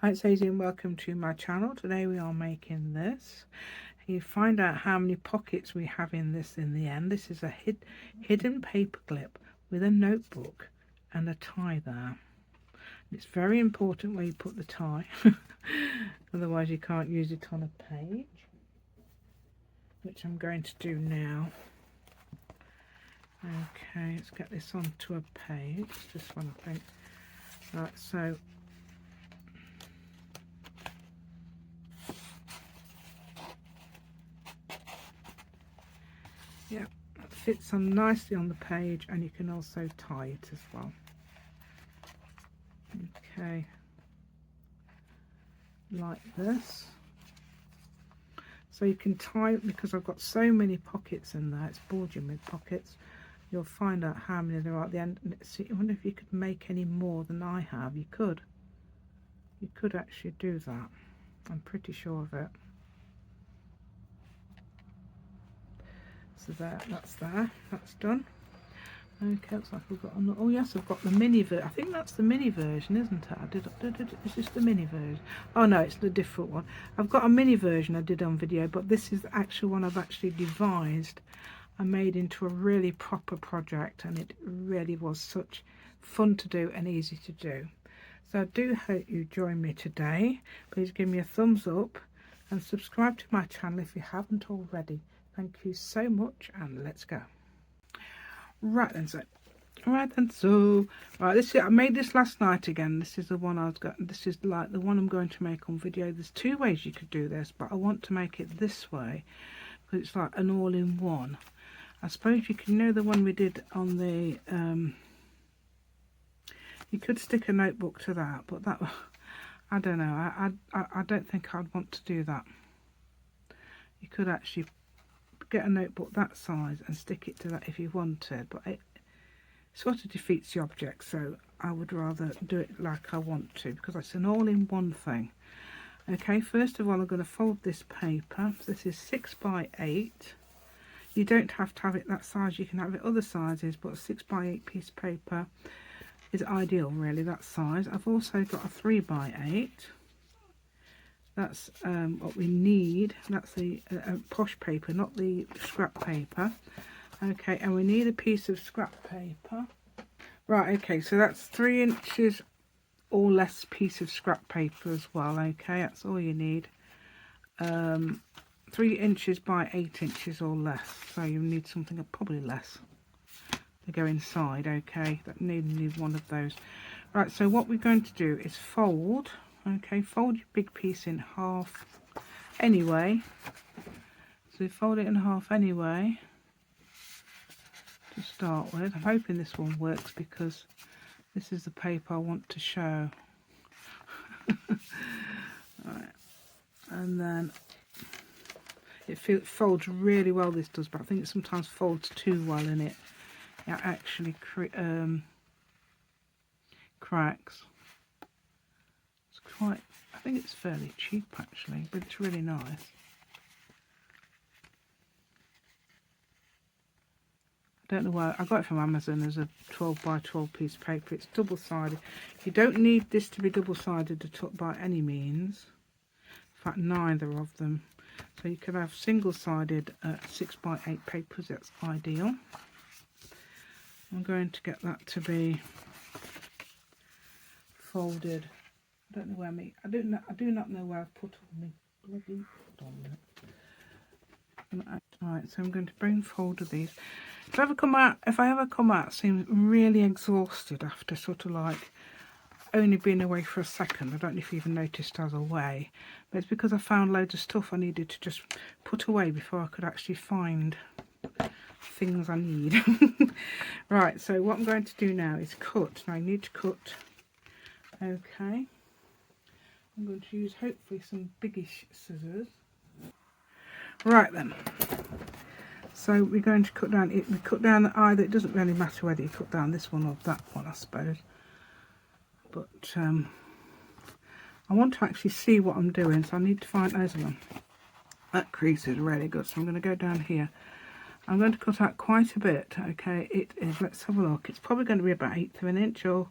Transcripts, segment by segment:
Hi, it's Daisy and welcome to my channel. Today we are making this. You find out how many pockets we have in this in the end. This is a hidden paper clip with a notebook and a tie there. It's very important where you put the tie, otherwise you can't use it on a page, which I'm going to do now. Okay, let's get this onto a page, this one I think. Right, so yeah, that fits on nicely on the page, and you can also tie it as well. Okay, like this. So you can tie it, because I've got so many pockets in there, it's bulging with pockets. You'll find out how many there are at the end. See, I wonder if you could make any more than I have. You could actually do that. I'm pretty sure of it. So that's done. Okay, looks like we've got another. Oh yes, I've got the mini version. I think that's the mini version, isn't it? Is this the mini version? Oh no, it's the different one. I've got a mini version I did on video, but this is the actual one I've actually devised and made into a really proper project, and it really was such fun to do and easy to do. So I do hope you join me today. Please give me a thumbs up and subscribe to my channel if you haven't already. Thank you so much, and let's go. Right, this is, I made this last night again. This is the one I was going. This is like the one I'm going to make on video. There's two ways you could do this, but I want to make it this way because it's like an all-in-one. I suppose you can know the one we did on the. You could stick a notebook to that, but that, I don't know. I don't think I'd want to do that. You could actually get a notebook that size and stick it to that if you wanted, but it sort of defeats the object, so I would rather do it like I want to, because it's an all-in-one thing. Okay, first of all I'm going to fold this paper. This is 6 by 8. You don't have to have it that size, you can have it other sizes, but a 6 by 8 piece of paper is ideal, really, that size. I've also got a 3 by 8. That's what we need. That's the posh paper, not the scrap paper. Okay, and we need a piece of scrap paper. Right, okay, so that's 3 inches or less piece of scrap paper as well. Okay, that's all you need. 3 inches by 8 inches or less. So you need something probably less to go inside. Okay, that need one of those. Right, so what we're going to do is fold. Okay, fold your big piece in half anyway. So fold it in half anyway to start with. I'm hoping this one works because this is the paper I want to show. Right. And then it folds really well, this does, but I think it sometimes folds too well in it. It actually cracks. Quite, I think it's fairly cheap actually, but it's really nice. I don't know where I got it from Amazon as a 12 by 12 piece of paper. It's double-sided. You don't need this to be double-sided by any means. In fact, neither of them. So you can have single-sided 6 by 8 papers. That's ideal. I'm going to get that to be folded. I don't know where I do not know where I've put all my bloody Right, so I'm going to bring folder these. If I ever come out seems really exhausted after sort of like only being away for a second. I don't know if you even noticed I was away, but it's because I found loads of stuff I needed to just put away before I could actually find things I need. Right, so what I'm going to do now is cut. Now I need to cut. Okay. I'm going to use hopefully some biggish scissors. Right then. So we're going to cut down it. We cut down either. It doesn't really matter whether you cut down this one or that one, I suppose. But I want to actually see what I'm doing, so I need to find those one. That crease is really good, so I'm going to go down here. I'm going to cut out quite a bit. Okay, it is. Let's have a look. It's probably going to be about 1/8 of an inch or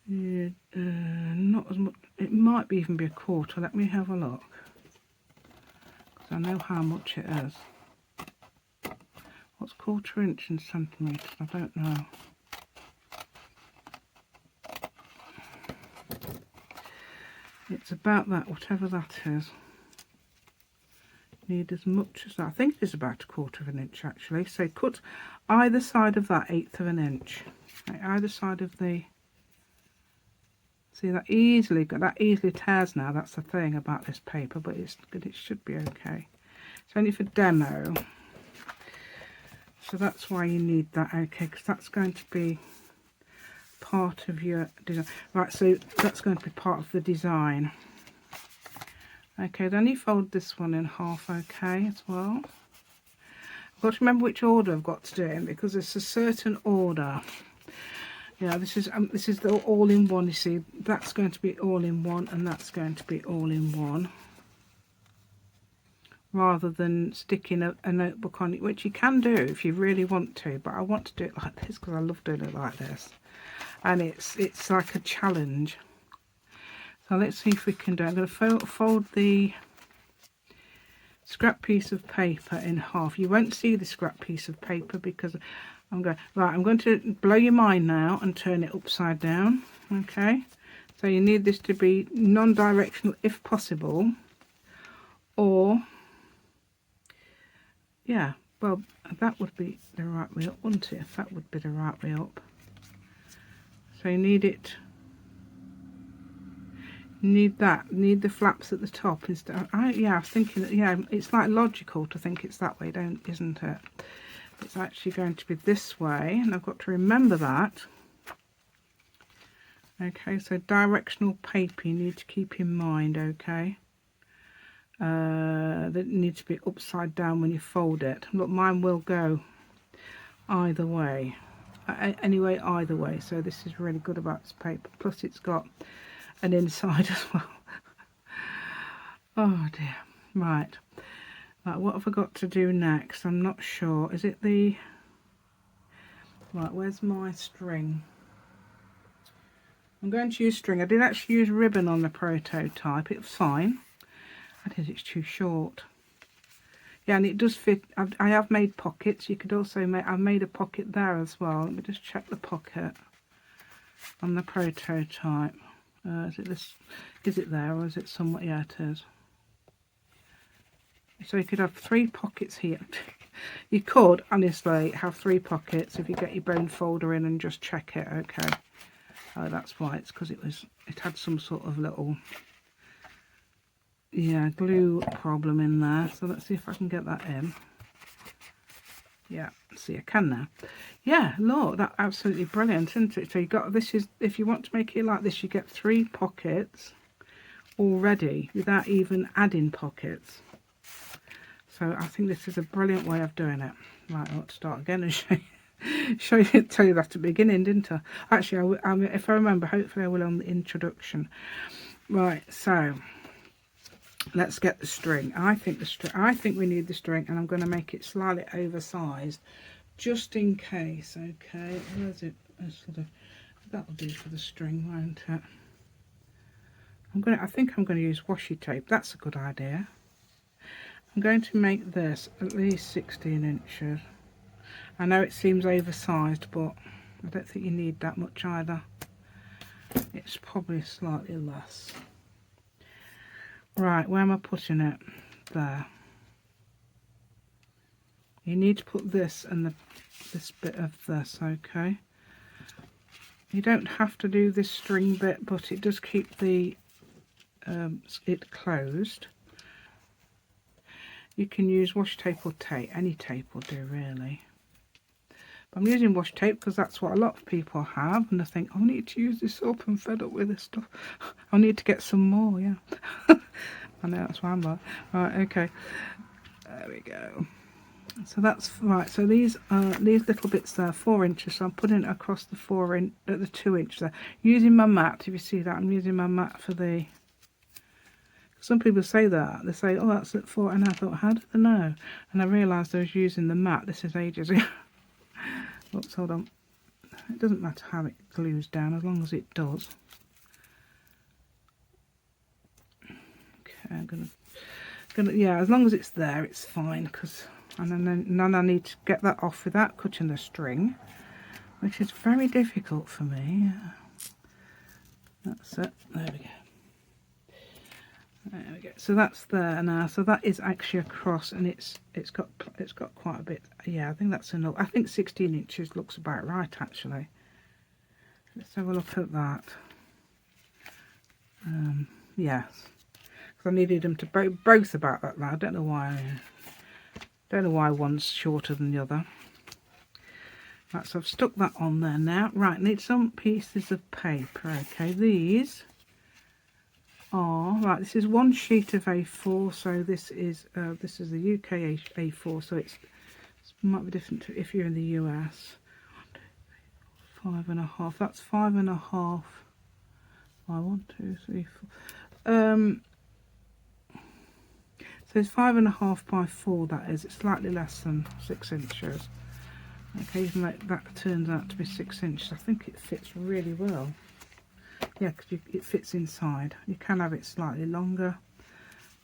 Yeah, not as much. It might be even be a quarter. Let me have a look, because I know how much it is. What's quarter inch in centimetres? I don't know. It's about that, whatever that is. Need as much as that. I think it is about a quarter of an inch actually. So cut either side of that 1/8 of an inch. Right, either side of the. See, that easily tears now. That's the thing about this paper, but it's good. It should be okay. It's only for demo, so that's why you need that. Okay, because that's going to be part of your design. Right, so that's going to be part of the design. Okay, then you fold this one in half, okay, as well. I've got to remember which order I've got to do it in, because it's a certain order. Yeah, this is the all-in-one. You see, that's going to be all-in-one, and that's going to be all-in-one, rather than sticking a notebook on it, which you can do if you really want to. But I want to do it like this because I love doing it like this, and it's like a challenge. So let's see if we can do it. I'm going to fold the scrap piece of paper in half. You won't see the scrap piece of paper because I'm going to blow your mind now and turn it upside down. Okay, so you need this to be non-directional if possible, or yeah, well, that would be the right way up, wouldn't it? If that would be the right way up. So you need it. Need the flaps at the top instead. Yeah, I was thinking that, yeah, it's like logical to think it's that way, isn't it? It's actually going to be this way, and I've got to remember that. Okay, so directional paper you need to keep in mind, okay? That it needs to be upside down when you fold it. Look, mine will go either way. Anyway, either way. So this is really good about this paper. Plus it's got an inside as well. Oh dear. Right, what have I got to do next? I'm not sure. Is it the right? Where's my string? I'm going to use string. I did actually use ribbon on the prototype. It was fine. It's too short. Yeah, and it does fit. I have made pockets. You could also make. I've made a pocket there as well. Let me just check the pocket on the prototype. Is it this? Is it there, or is it somewhere? Yeah, it is. So you could have 3 pockets here. You could honestly have 3 pockets if you get your bone folder in and just check it. Okay. Oh, that's why. It's because it had some sort of little, yeah, glue problem in there. So let's see if I can get that in. Yeah, see, I can now. Yeah, look, that's absolutely brilliant, isn't it? So you got, this is, if you want to make it like this, you get 3 pockets already without even adding pockets. So I think this is a brilliant way of doing it. Right, I want to start again and tell you that at the beginning, didn't I? Actually, if I remember, hopefully I will on the introduction. Right, so let's get the string. I think we need the string, and I'm going to make it slightly oversized, just in case. Okay, where's it? That'll do for the string, won't it? I think I'm going to use washi tape. That's a good idea. I'm going to make this at least 16 inches. I know it seems oversized, but I don't think you need that much either. It's probably slightly less. Right, where am I putting it? There. You need to put this and this bit of this, okay? You don't have to do this string bit, but it does keep the it closed. You can use washi tape or tape. Any tape will do, really. But I'm using washi tape because that's what a lot of people have, and I think, I need to use this up. I'm fed up with this stuff. I need to get some more, yeah. I know, that's why I'm like, right, okay. There we go. So that's right. So these little bits there, 4 inches. So I'm putting it across the 2 inch there. Using my mat. If you see that, I'm using my mat for the. Some people say that. They say, oh, that's at 4. And I thought, how do they know? And I realised I was using the mat. This is ages ago. Oops, hold on. It doesn't matter how it glues down as long as it does. Okay, I'm gonna yeah, as long as it's there, it's fine. And then I need to get that off without cutting the string, which is very difficult for me. That's it. There we go. There we go. So that's there now. So that is actually across, and it's got quite a bit. Yeah, I think that's enough. I think 16 inches looks about right actually. Let's have a look at that. Yes, because I needed them to both about that. I don't know why. Don't know why one's shorter than the other. Right, so I've stuck that on there now. Right, need some pieces of paper. Okay, these. Right, this is one sheet of A4, so this is the UK A4, so it might be different to if you're in the US. 5.5. That's 5.5 by 1, 2, 3, 4. So it's 5.5 by 4. That is. It's slightly less than 6 inches. Okay, even though that turns out to be 6 inches, I think it fits really well. Yeah, because it fits inside. You can have it slightly longer,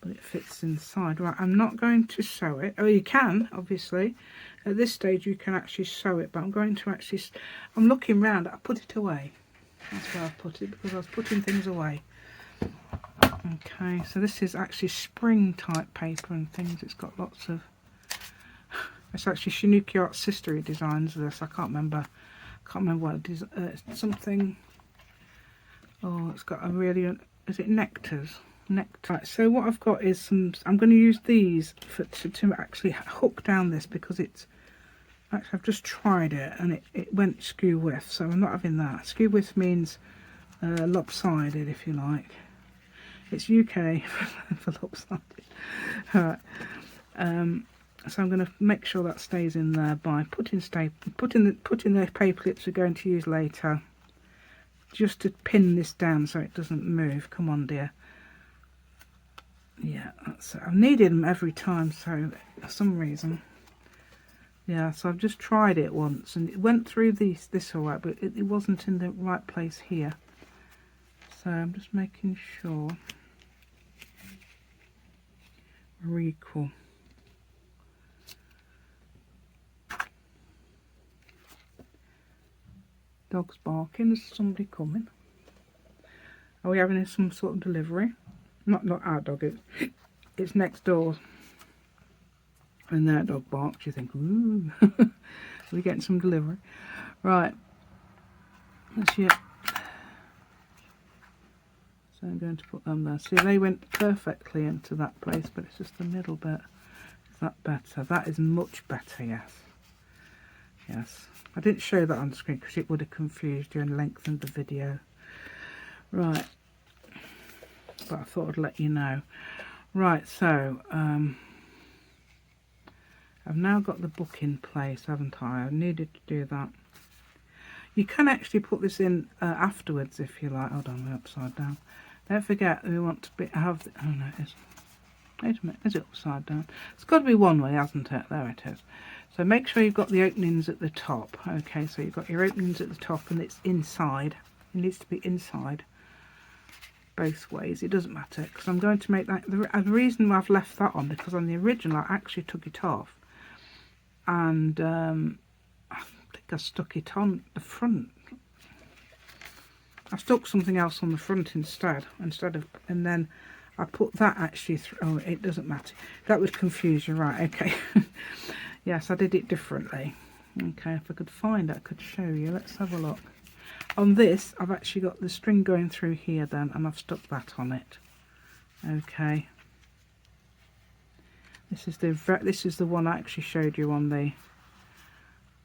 but it fits inside. Right, I'm not going to sew it. Oh, you can, obviously. At this stage, you can actually sew it, but I'm going to actually... I'm looking round. I put it away. That's where I put it, because I was putting things away. Okay, so this is actually spring-type paper and things. It's got lots of... It's actually Shinuki Art's sister who designs this. I can't remember what it is. Something... Oh, it's got a really... Is it nectars? Nectar. Right, so what I've got is some... I'm going to use these to actually hook down this, because it's... Actually, I've just tried it and it went skew width, so I'm not having that. Skew width means lopsided, if you like. It's UK for lopsided. Alright. So I'm going to make sure that stays in there by putting the paper clips we're going to use later, just to pin this down so it doesn't move. Come on, dear. Yeah, that's it. I've needed them every time, so for some reason. Yeah, so I've just tried it once and it went through this all right, but it wasn't in the right place here. So I'm just making sure. Really cool. Dog's barking. Is somebody coming? Are we having some sort of delivery? Not our dog. It's next door. And that dog barks. You think, ooh, we're getting some delivery, right? That's it. So I'm going to put them there. See, they went perfectly into that place, but it's just the middle bit. Is that better? That is much better. Yes. Yes. I didn't show that on the screen because it would have confused you and lengthened the video. Right. But I thought I'd let you know. Right, so I've now got the book in place, haven't I? I needed to do that. You can actually put this in afterwards if you like. Hold on, we're upside down. Don't forget we want to have... Oh no, it is. Wait a minute, is it upside down? It's got to be one way, hasn't it? There it is. So make sure you've got the openings at the top. Okay, so you've got your openings at the top and it's inside. It needs to be inside both ways. It doesn't matter because I'm going to make that... The reason I've left that on, because on the original I actually took it off. And I think I stuck it on the front. I stuck something else on the front instead of... And then I put that actually through... Oh, it doesn't matter. That would confuse you, right? Okay. Yes, I did it differently. Okay, if I could find it, I could show you. Let's have a look. On this, I've actually got the string going through here then, and I've stuck that on it. Okay. This is the one I actually showed you on the...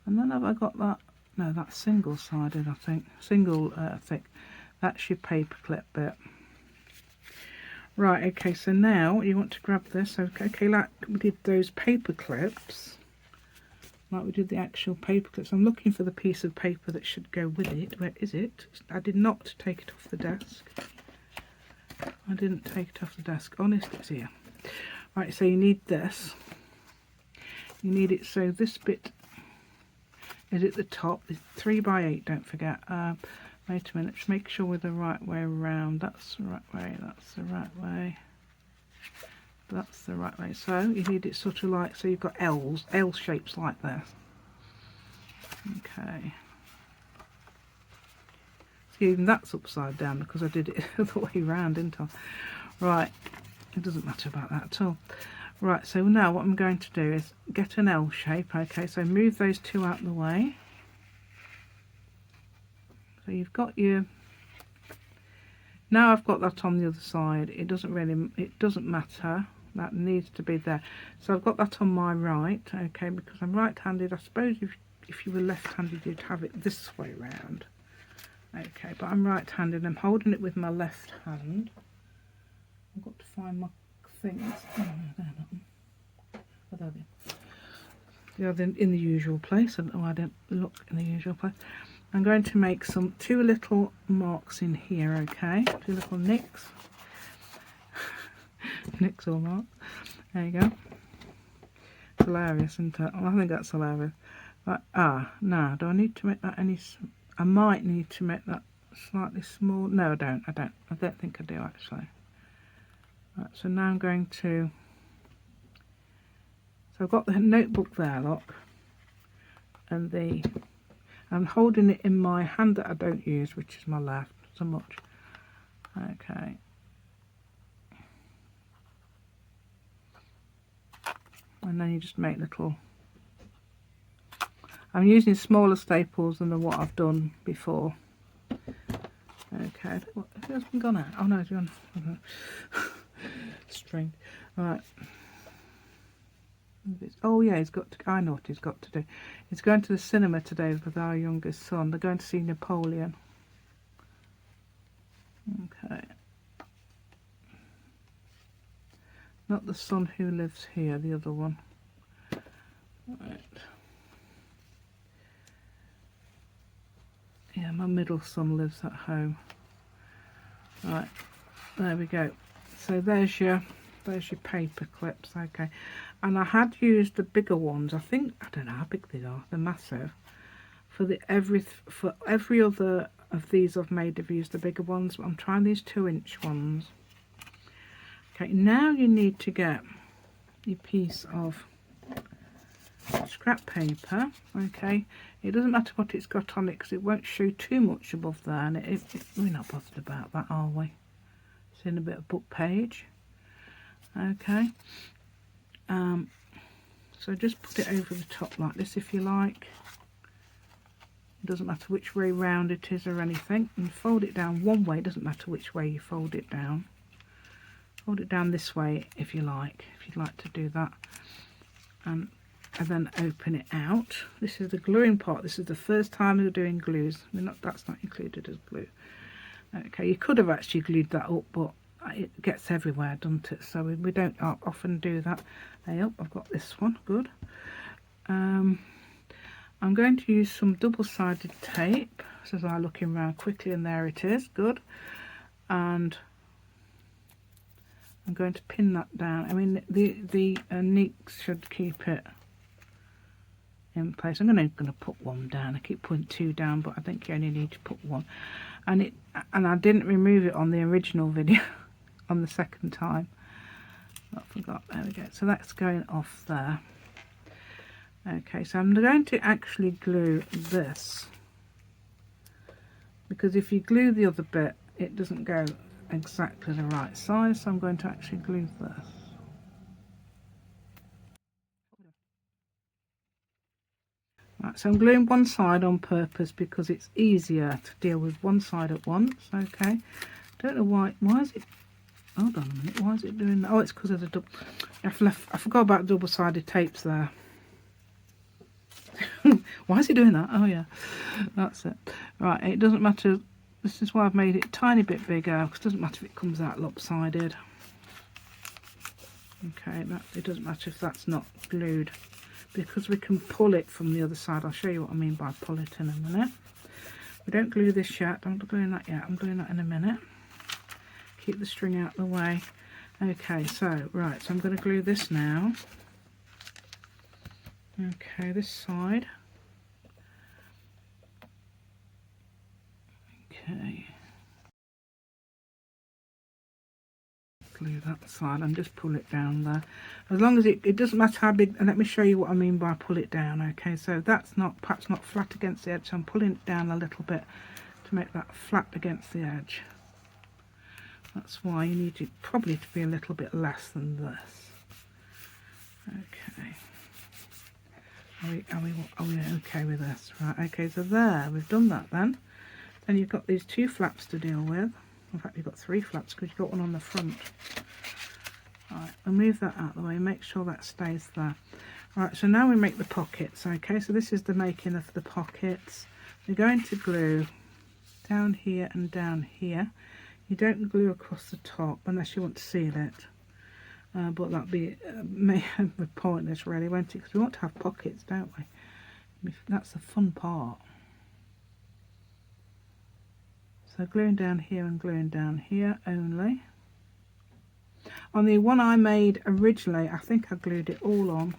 And then have I got that? No, that's single-sided, I think. Single thick. That's your paperclip bit. Right, okay, so now you want to grab this. Okay, like we did those paper clips. Like we did the actual paper clips. I'm looking for the piece of paper that should go with it. Where is it? I did not take it off the desk. I didn't take it off the desk. Honest, it's here. Right, so you need this. You need it so this bit is at the top. It's 3 by 8, don't forget. Wait a minute, just make sure we're the right way around. That's the right way, that's the right way. That's the right way. So you need it sort of like, so you've got L shapes like this. Okay. So even that's upside down because I did it the way round, didn't I? Right, it doesn't matter about that at all. Right, so now what I'm going to do is get an L shape. Okay, so move those two out of the way. So you've got your, now I've got that on the other side. It doesn't matter. That needs to be there. So I've got that on my right, okay, because I'm right-handed. I suppose if you were left-handed, you'd have it this way round. Okay, but I'm right-handed. I'm holding it with my left hand. I've got to find my things. Oh, no, they're not. Yeah, they're in the usual place. I don't know why I don't look in the usual place. I'm going to make two little marks in here, okay? 2 little nicks. Nicks or marks. There you go. It's hilarious, isn't it? Well, I think that's hilarious. But, now, do I need to make that any... I might need to make that slightly small. No, I don't. I don't think I do, actually. Right, so now I'm going to... So I've got the notebook there, look. And I'm holding it in my hand that I don't use, which is my left, so much. Okay. And then you just make little... I'm using smaller staples than what I've done before. Okay, it has been gone out. Oh no, it's gone. String. Right. Oh yeah, he's got to, I know what he's got to do. He's going to the cinema today with our youngest son. They're going to see Napoleon. Okay. Not the son who lives here, the other one. Right. Yeah, my middle son lives at home. Right, there we go. So there's your paper clips, okay. And I had used the bigger ones. I don't know how big they are. They're massive. For every other of these I've made, I've used the bigger ones. But I'm trying these 2-inch ones. Okay, now you need to get your piece of scrap paper. Okay, it doesn't matter what it's got on it because it won't show too much above there, and we're not bothered about that, are we? It's in a bit of book page. Okay, so just put it over the top like this if you like. It doesn't matter which way round it is or anything, and fold it down one way. It doesn't matter which way you fold it down. Fold it down this way if you like, if you'd like to do that, and then open it out. This is the gluing part. This is the first time we're doing glues. That's not included as glue. Okay, you could have actually glued that up, but it gets everywhere, doesn't it? So we don't often do that. Yep, I've got this one. Good. I'm going to use some double-sided tape. So as I'm looking around quickly, and there it is. Good. And I'm going to pin that down. I mean, the nicks should keep it in place. I'm going to put one down. I keep putting 2 down, but I think you only need to put 1. And I didn't remove it on the original video on the second time. I forgot. There we go. So that's going off there. Okay, so I'm going to actually glue this, because if you glue the other bit, it doesn't go exactly the right size. So I'm going to actually glue this. Right, so I'm gluing one side on purpose because it's easier to deal with one side at once. Okay, don't know why is it, hold on a minute, why is it doing that? Oh, it's because of the double, I forgot about double-sided tapes there. Why is it doing that? Oh yeah, that's it. Right, it doesn't matter, this is why I've made it a tiny bit bigger, because it doesn't matter if it comes out lopsided. Okay, it doesn't matter if that's not glued, because we can pull it from the other side. I'll show you what I mean by pull it in a minute. We don't glue this yet. I'm not gluing that yet. I'm gluing that in a minute. Keep the string out of the way. Okay, so, right, so I'm going to glue this now. Okay, this side. Okay. Glue that side and just pull it down there. As long as it doesn't matter how big, and let me show you what I mean by pull it down. Okay, so that's not, perhaps not flat against the edge, so I'm pulling it down a little bit to make that flat against the edge. That's why you need it probably to be a little bit less than this. Okay. Are we okay with this? Right, okay, so there, we've done that then. Then you've got these two flaps to deal with. In fact, you've got three flaps because you've got one on the front. Right, I'll move that out of the way, make sure that stays there. Right, so now we make the pockets. Okay, so this is the making of the pockets. We're going to glue down here and down here. You don't glue across the top unless you want to seal it. But that'd be pointless really, won't it? Because we want to have pockets, don't we? That's the fun part. So gluing down here and gluing down here only. On the one I made originally, I think I glued it all on.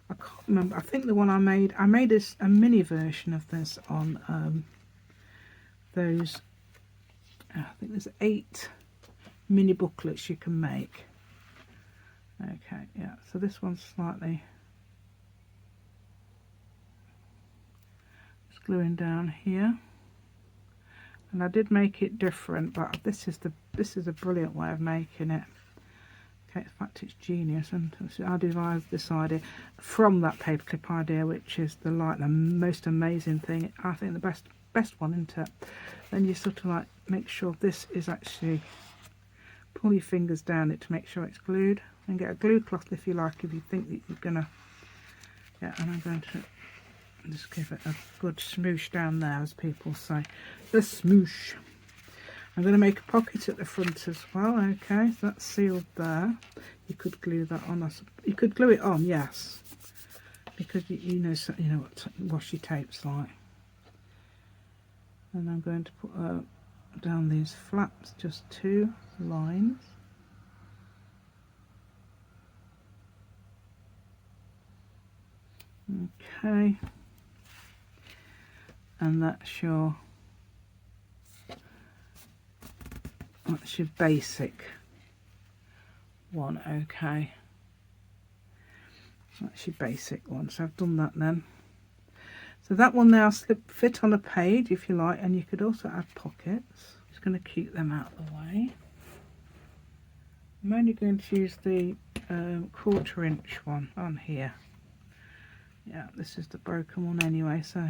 I can't remember. I think the one I made a mini version of this on those. I think there's 8 mini booklets you can make. Okay, yeah. So this one's slightly just gluing down here, and I did make it different, but this is a brilliant way of making it. Okay, in fact it's genius, and I devised this idea from that paperclip idea, which is the most amazing thing. I think the best one, isn't it? Then you sort of like make sure this is actually, pull your fingers down it to make sure it's glued, and get a glue cloth if you like, if you think that you're gonna, yeah. And I'm going to just give it a good smoosh down there, as people say, the smoosh. I'm going to make a pocket at the front as well. Okay, so that's sealed there. You could glue that on. You could glue it on, yes, because you know what washi tape's like. And I'm going to put down these flaps, just 2 lines. Okay, and that's your basic one. Okay, that's your basic one. So I've done that then. So that will now fit on a page if you like, and you could also add pockets. Just going to keep them out of the way. I'm only going to use the 1/4 inch one on here. Yeah, this is the broken one anyway, so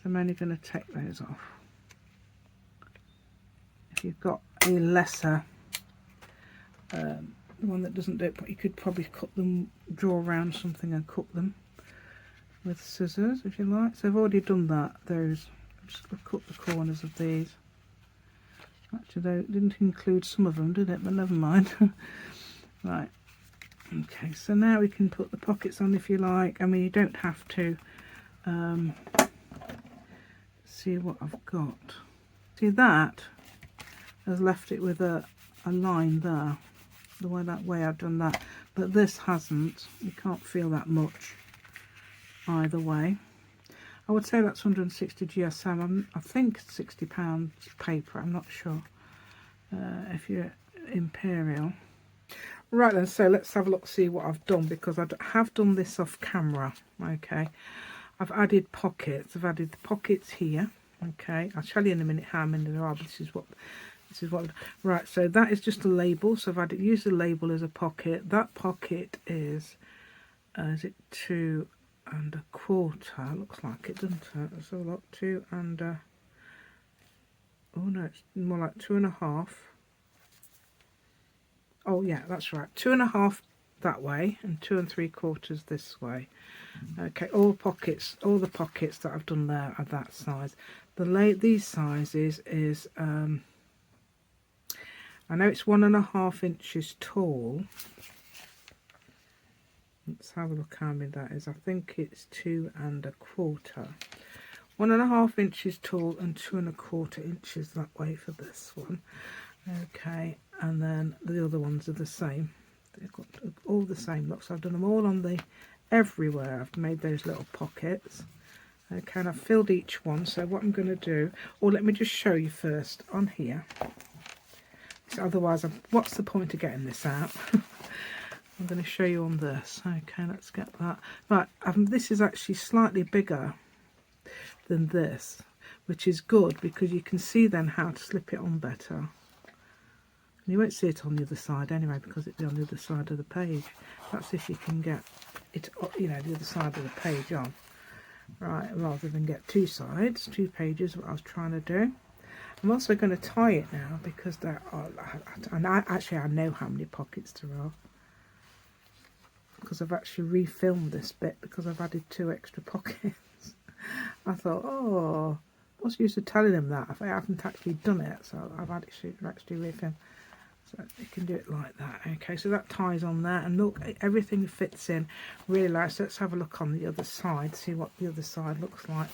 I'm only going to take those off. If you've got a lesser one that doesn't do it, but you could probably cut them, draw around something and cut them with scissors if you like. So I've already done that. I'm just going to cut the corners of these. Actually, they didn't include some of them, did it? But never mind. Right. Okay, so now we can put the pockets on if you like. I mean, you don't have to. See what I've got. See, that has left it with a line there, the way I've done that, but this hasn't. You can't feel that much either way. I would say that's 160 GSM. I think £60 paper, I'm not sure. If you're Imperial. Right then, so let's have a look, see what I've done, because I have done this off camera. Okay, I've added pockets. I've added the pockets here. Okay, I'll tell you in a minute how many there are, but this is what right, so that is just a label. So I've used the label as a pocket. That pocket is it 2 1/4? Looks like it, doesn't it? So look, 2 and oh no, it's more like 2 1/2. Oh yeah, that's right, 2 1/2 that way and 2 3/4 this way. Okay, all the pockets that I've done there are that size. These sizes is I know it's 1 1/2 inches tall. Let's have a look how many that is. I think it's 2 1/4. 1 1/2 inches tall and 2 1/4 inches that way for this one. Okay, and then the other ones are the same. They've got all the same looks. I've done them all on the everywhere. I've made those little pockets. Okay, and I've filled each one. So what I'm going to do, or let me just show you first on here. So otherwise, what's the point of getting this out? I'm going to show you on this. Okay, let's get that. Right, this is actually slightly bigger than this, which is good because you can see then how to slip it on better. You won't see it on the other side anyway because it'll be on the other side of the page. That's if you can get it, you know, the other side of the page on. Right, rather than get two sides, two pages, what I was trying to do. I'm also going to tie it now because there are, and I know how many pockets there are because I've actually refilmed this bit because I've added 2 extra pockets. I thought, oh, what's the use of telling them that if I haven't actually done it? So I've actually refilmed. So you can do it like that. Okay, so that ties on there, and look, everything fits in really nice. Let's have a look on the other side, see what the other side looks like.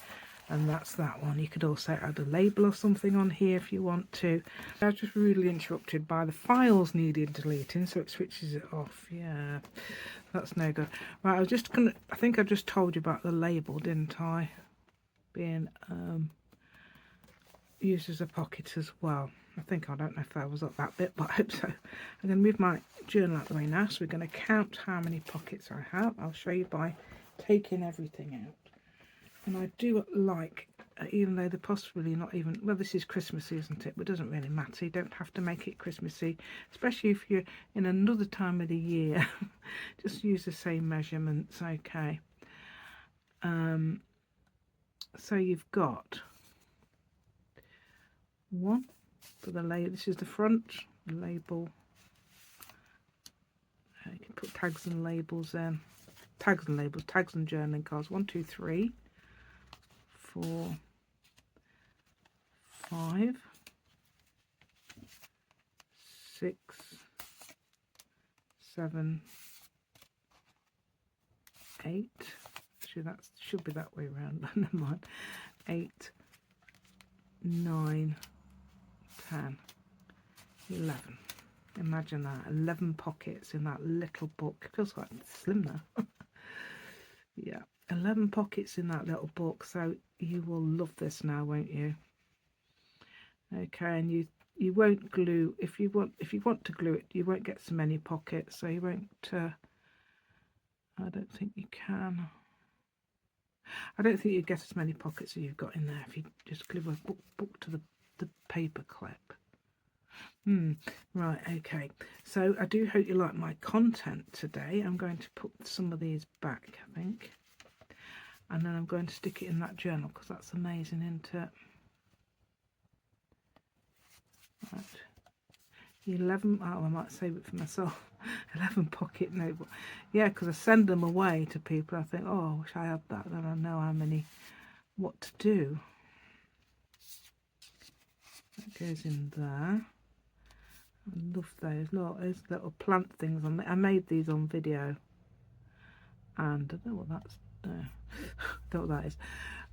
And that's that one. You could also add a label or something on here if you want to. I was just really interrupted by the files needing deleting, so it switches it off. Yeah, that's no good. Right, I was just gonna, I think I just told you about the label, didn't I? Being used as a pocket as well. I don't know if I was up that bit, but I hope so. I'm going to move my journal out of the way now, so we're going to count how many pockets I have. I'll show you by taking everything out. And I do like, even though they're possibly not even, well, this is Christmassy, isn't it? But it doesn't really matter. You don't have to make it Christmassy, especially if you're in another time of the year. Just use the same measurements, okay. So you've got one for the label. This is the front label. You can put tags and labels in. Tags and labels, tags and journaling cards. 1, 2, 3, 4, 5, 6, 7, 8. Actually, that should be that way around, but never mind. 8, 9, 10, 11. Imagine that, 11 pockets in that little book. It feels quite slim now. Yeah, 11 pockets in that little book. So you will love this now, won't you? Okay, and you won't glue if you want to glue it. You won't get so many pockets, so you won't. I don't think you can. I don't think you get as many pockets as you've got in there if you just glue a book to the paper clip. Right, okay. So I do hope you like my content today. I'm going to put some of these back, I think. And then I'm going to stick it in that journal because that's amazing, isn't it? Right. 11, oh, I might save it for myself. 11 pocket notebook. Yeah, because I send them away to people. I think, oh, I wish I had that. Then I know how many, what to do. That goes in there. I love those. Look, those little plant things. I made these on video. And I don't know what that's. No, I don't know what that is.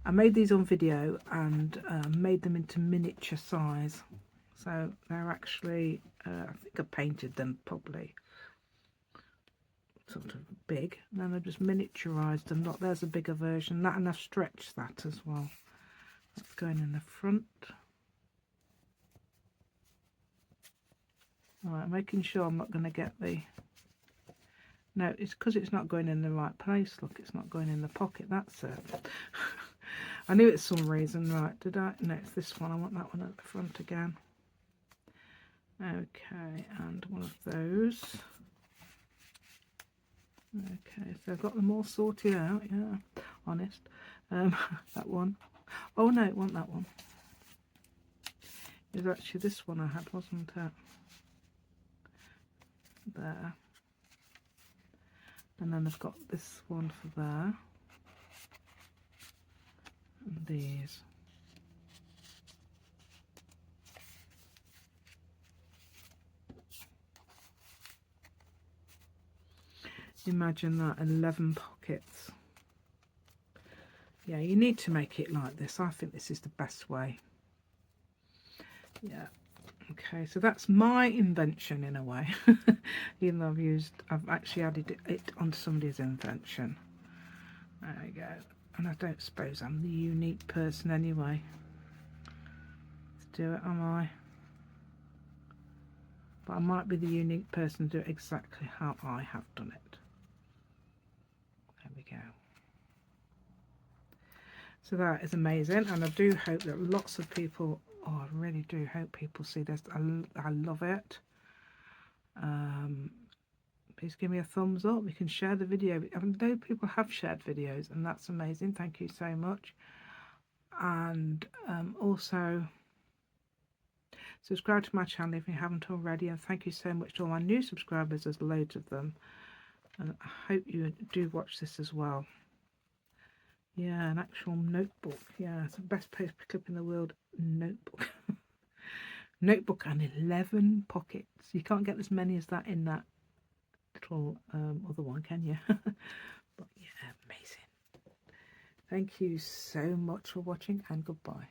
I made these on video and made them into miniature size. So they're actually, I think I painted them probably sort of big. And then I just miniaturized them. Look, there's a bigger version. That, and I've stretched that as well. That's going in the front. Alright, making sure I'm not going to get the... No, it's because it's not going in the right place. Look, it's not going in the pocket. That's it. I knew it's some reason. Right, did I? No, it's this one. I want that one at the front again. Okay, and one of those. Okay, so I've got them all sorted out. Yeah, honest. That one. Oh no, it wasn't that one. It was actually this one I had, wasn't it? There. And then I've got this one for there. And these. Imagine that, 11 pockets. Yeah, you need to make it like this. I think this is the best way. Yeah. Okay, so that's my invention in a way. Even though I've actually added it onto somebody's invention. There we go. And I don't suppose I'm the unique person anyway to do it, am I? But I might be the unique person to do it exactly how I have done it. There we go. So that is amazing, and I do hope that lots of people, oh, I really do hope people see this. I love it. Please give me a thumbs up. We can share the video. I know people have shared videos, and that's amazing. Thank you so much. And also subscribe to my channel if you haven't already, and thank you so much to all my new subscribers. There's loads of them, and I hope you do watch this as well. Yeah, an actual notebook. Yeah, it's the best paper clip in the world. Notebook. Notebook and 11 pockets. You can't get as many as that in that little other one, can you? But yeah, amazing. Thank you so much for watching, and goodbye.